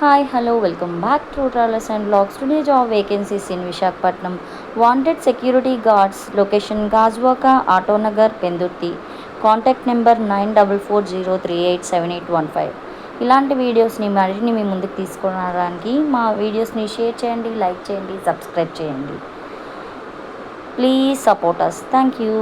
Hi, hello, welcome back to Travelers and Vlogs. Today job vacancies in Vishakhapatnam. Wanted security guards. Location Gazwaka, Autonagar, Pendurti. Contact number 9440387815. ఇలాంటి వీడియోస్ని మరిన్ని మీ ముందుకు తీసుకురావడానికి మా వీడియోస్ని share చేయండి, లైక్ చేయండి, సబ్స్క్రైబ్ చేయండి. Please support us. Thank you.